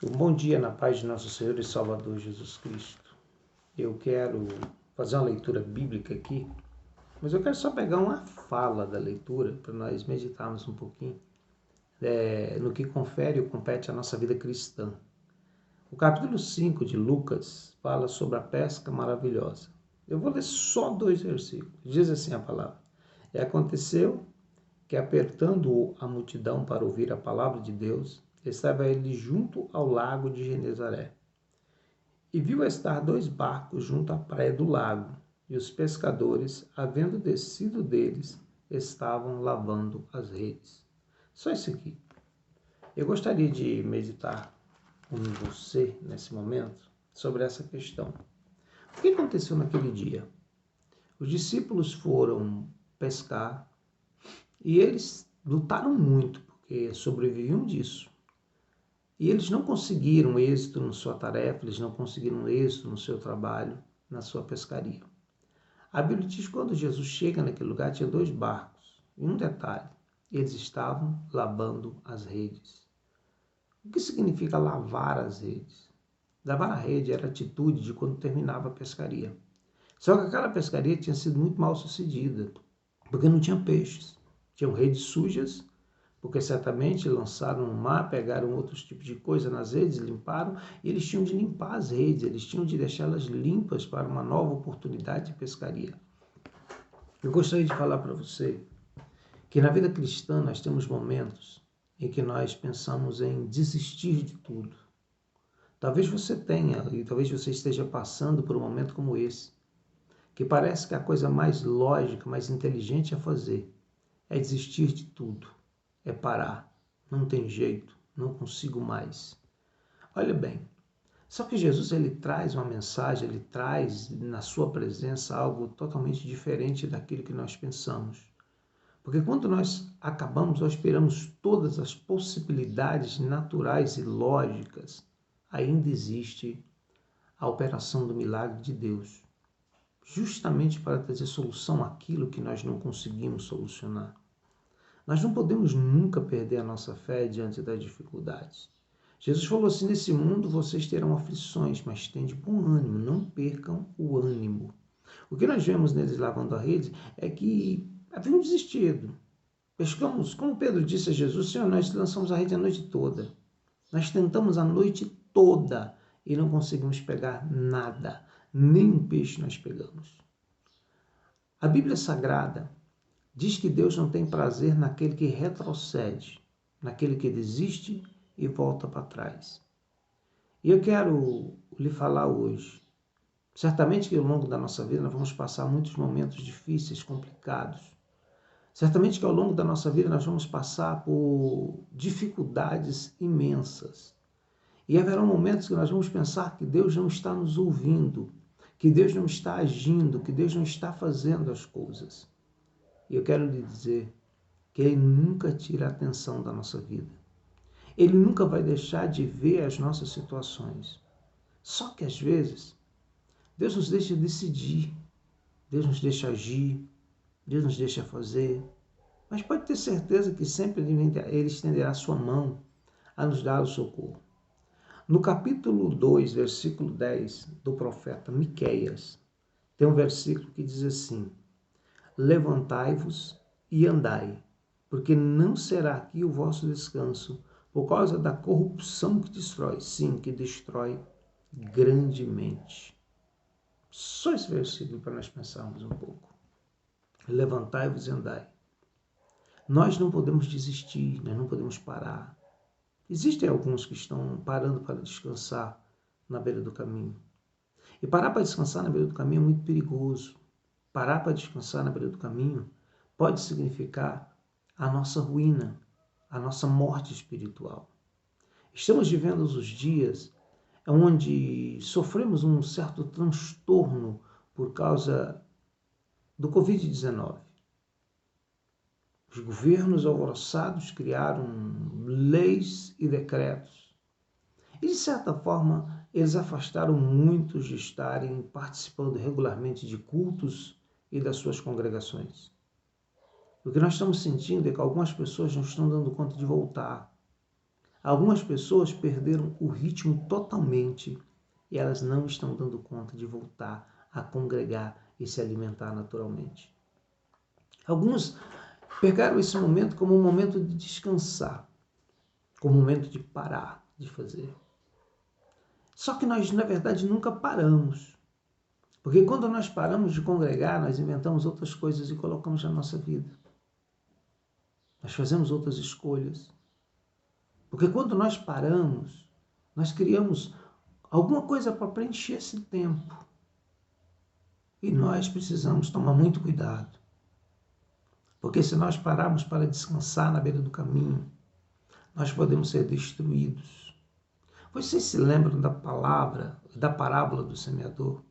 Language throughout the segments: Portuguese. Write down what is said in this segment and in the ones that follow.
Um bom dia na paz de nosso Senhor e Salvador Jesus Cristo. Eu quero fazer uma leitura bíblica aqui, mas eu quero só pegar uma fala da leitura para nós meditarmos um pouquinho no que confere ou compete à nossa vida cristã. O capítulo 5 de Lucas fala sobre a pesca maravilhosa. Eu vou ler só 2 versículos. Diz assim a palavra: E aconteceu que, apertando-o a multidão para ouvir a palavra de Deus, estava ele junto ao lago de Genezaré. E viu estar 2 barcos junto à praia do lago, e os pescadores, havendo descido deles, estavam lavando as redes. Só isso aqui. Eu gostaria de meditar com você, nesse momento, sobre essa questão. O que aconteceu naquele dia? Os discípulos foram pescar e eles lutaram muito, porque sobreviviam disso. E eles não conseguiram êxito na sua tarefa, eles não conseguiram êxito no seu trabalho, na sua pescaria. A Bíblia diz que quando Jesus chega naquele lugar, tinha 2 barcos. E um detalhe, eles estavam lavando as redes. O que significa lavar as redes? Lavar a rede era a atitude de quando terminava a pescaria. Só que aquela pescaria tinha sido muito mal sucedida, porque não tinha peixes. Tinham redes sujas, porque certamente lançaram no mar, pegaram outros tipos de coisa nas redes, limparam, e eles tinham de limpar as redes, eles tinham de deixá-las limpas para uma nova oportunidade de pescaria. Eu gostaria de falar para você que na vida cristã nós temos momentos em que nós pensamos em desistir de tudo. Talvez você tenha, e talvez você esteja passando por um momento como esse, que parece que a coisa mais lógica, mais inteligente a fazer é desistir de tudo, é parar, não tem jeito, não consigo mais. Olha bem, só que Jesus ele traz uma mensagem, ele traz na sua presença algo totalmente diferente daquilo que nós pensamos. Porque quando nós acabamos ou esperamos todas as possibilidades naturais e lógicas, ainda existe a operação do milagre de Deus, justamente para trazer solução àquilo que nós não conseguimos solucionar. Nós não podemos nunca perder a nossa fé diante das dificuldades. Jesus falou assim: nesse mundo vocês terão aflições, mas tende bom ânimo, não percam o ânimo. O que nós vemos neles lavando a rede é que haviam desistido. Pescamos, como Pedro disse a Jesus: Senhor, nós lançamos a rede a noite toda. Nós tentamos a noite toda e não conseguimos pegar nada. Nem um peixe nós pegamos. A Bíblia Sagrada diz que Deus não tem prazer naquele que retrocede, naquele que desiste e volta para trás. E eu quero lhe falar hoje, certamente que ao longo da nossa vida nós vamos passar muitos momentos difíceis, complicados. Certamente que ao longo da nossa vida nós vamos passar por dificuldades imensas. E haverá momentos que nós vamos pensar que Deus não está nos ouvindo, que Deus não está agindo, que Deus não está fazendo as coisas. E eu quero lhe dizer que Ele nunca tira a atenção da nossa vida. Ele nunca vai deixar de ver as nossas situações. Só que às vezes, Deus nos deixa decidir, Deus nos deixa agir, Deus nos deixa fazer. Mas pode ter certeza que sempre Ele estenderá a sua mão a nos dar o socorro. No capítulo 2, versículo 10 do profeta Miqueias, tem um versículo que diz assim: Levantai-vos e andai, porque não será aqui o vosso descanso, por causa da corrupção que destrói, sim, que destrói grandemente. Só esse versículo para nós pensarmos um pouco. Levantai-vos e andai. Nós não podemos desistir, nós não podemos parar. Existem alguns que estão parando para descansar na beira do caminho. E parar para descansar na beira do caminho é muito perigoso. Parar para descansar na beira do caminho pode significar a nossa ruína, a nossa morte espiritual. Estamos vivendo os dias onde sofremos um certo transtorno por causa do Covid-19. Os governos alvoroçados criaram leis e decretos. E, de certa forma, eles afastaram muitos de estarem participando regularmente de cultos e das suas congregações. O que nós estamos sentindo é que algumas pessoas não estão dando conta de voltar. Algumas pessoas perderam o ritmo totalmente e elas não estão dando conta de voltar a congregar e se alimentar naturalmente. Alguns pegaram esse momento como um momento de descansar, como um momento de parar de fazer. Só que nós, na verdade, nunca paramos. Porque quando nós paramos de congregar, nós inventamos outras coisas e colocamos na nossa vida. Nós fazemos outras escolhas. Porque quando nós paramos, nós criamos alguma coisa para preencher esse tempo. E nós precisamos tomar muito cuidado. Porque se nós pararmos para descansar na beira do caminho, nós podemos ser destruídos. Vocês se lembram da parábola do semeador?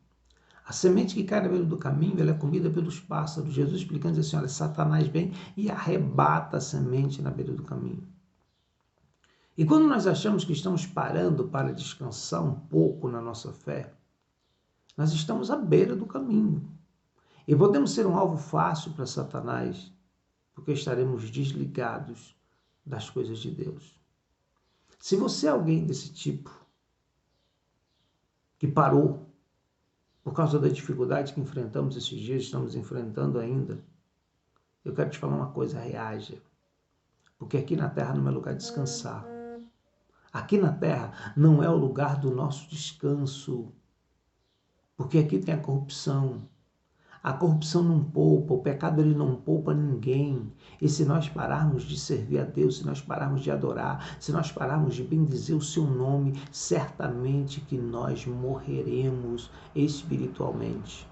A semente que cai na beira do caminho, ela é comida pelos pássaros. Jesus explicando assim, olha, Satanás vem e arrebata a semente na beira do caminho. E quando nós achamos que estamos parando para descansar um pouco na nossa fé, nós estamos à beira do caminho. E podemos ser um alvo fácil para Satanás, porque estaremos desligados das coisas de Deus. Se você é alguém desse tipo, que parou por causa da dificuldade que enfrentamos esses dias, estamos enfrentando ainda, eu quero te falar uma coisa, reaja. Porque aqui na terra não é lugar de descansar. Aqui na terra não é o lugar do nosso descanso. Porque aqui tem a corrupção. A corrupção não poupa, o pecado ele não poupa ninguém. E se nós pararmos de servir a Deus, se nós pararmos de adorar, se nós pararmos de bendizer o seu nome, certamente que nós morreremos espiritualmente.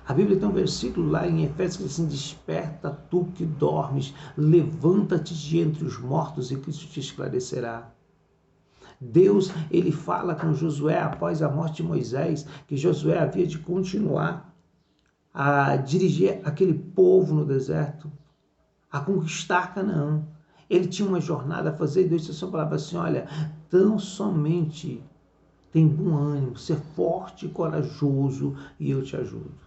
A Bíblia tem um versículo lá em Efésios que diz assim, desperta tu que dormes, levanta-te de entre os mortos e Cristo te esclarecerá. Deus, ele fala com Josué após a morte de Moisés, que Josué havia de continuar a dirigir aquele povo no deserto, a conquistar Canaã. Ele tinha uma jornada a fazer e Deus só falava assim, olha, tão somente tem bom ânimo, ser forte e corajoso e eu te ajudo.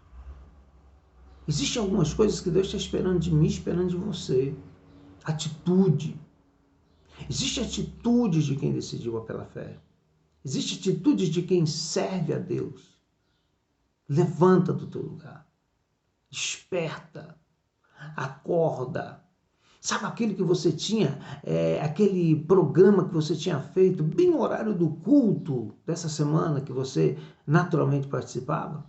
Existem algumas coisas que Deus está esperando de mim, esperando de você. Atitude. Existem atitudes de quem decidiu pela fé. Existem atitudes de quem serve a Deus. Levanta do teu lugar. Desperta. Acorda. Sabe aquilo que você tinha, aquele programa que você tinha feito, bem no horário do culto dessa semana que você naturalmente participava?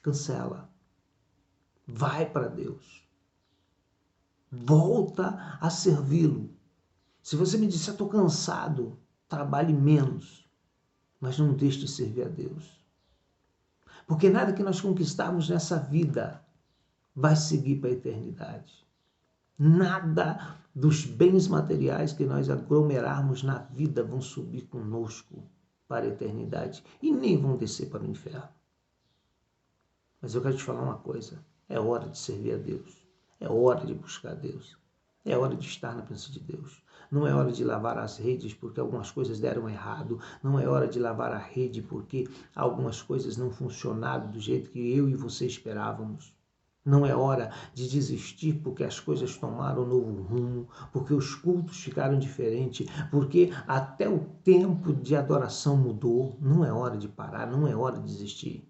Cancela. Vai para Deus. Volta a servi-lo. Se você me disser, estou cansado, trabalhe menos, mas não deixe de servir a Deus. Porque nada que nós conquistarmos nessa vida vai seguir para a eternidade. Nada dos bens materiais que nós aglomerarmos na vida vão subir conosco para a eternidade e nem vão descer para o inferno. Mas eu quero te falar uma coisa, é hora de servir a Deus, é hora de buscar a Deus, é hora de estar na presença de Deus. Não é hora de lavar as redes porque algumas coisas deram errado. Não é hora de lavar a rede porque algumas coisas não funcionaram do jeito que eu e você esperávamos. Não é hora de desistir porque as coisas tomaram um novo rumo, porque os cultos ficaram diferentes, porque até o tempo de adoração mudou. Não é hora de parar, não é hora de desistir.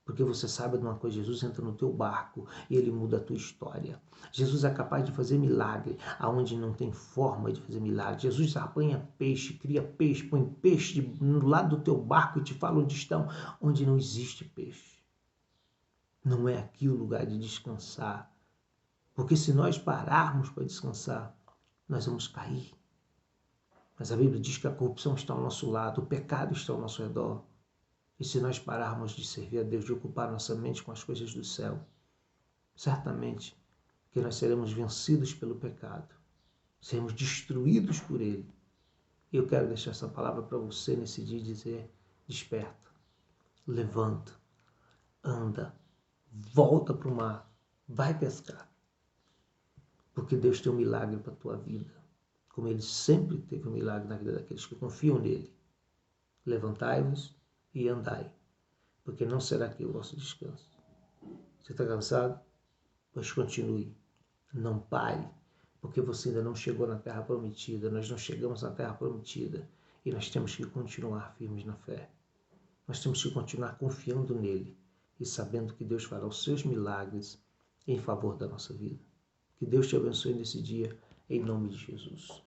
Porque você sabe de uma coisa, Jesus entra no teu barco e ele muda a tua história. Jesus é capaz de fazer milagre aonde não tem forma de fazer milagre. Jesus apanha peixe, cria peixe, põe peixe no lado do teu barco e te fala onde estão, onde não existe peixe. Não é aqui o lugar de descansar. Porque se nós pararmos para descansar, nós vamos cair. Mas a Bíblia diz que a corrupção está ao nosso lado, o pecado está ao nosso redor. E se nós pararmos de servir a Deus, de ocupar nossa mente com as coisas do céu, certamente que nós seremos vencidos pelo pecado, seremos destruídos por ele. E eu quero deixar essa palavra para você nesse dia e dizer, desperta, levanta, anda, volta para o mar, vai pescar. Porque Deus tem um milagre para a tua vida, como ele sempre teve um milagre na vida daqueles que confiam nele. Levantai-vos e andai, porque não será aqui o vosso descanso. Você está cansado? Pois continue, não pare, porque você ainda não chegou na terra prometida, nós não chegamos na terra prometida e nós temos que continuar firmes na fé. Nós temos que continuar confiando nele e sabendo que Deus fará os seus milagres em favor da nossa vida. Que Deus te abençoe nesse dia, em nome de Jesus.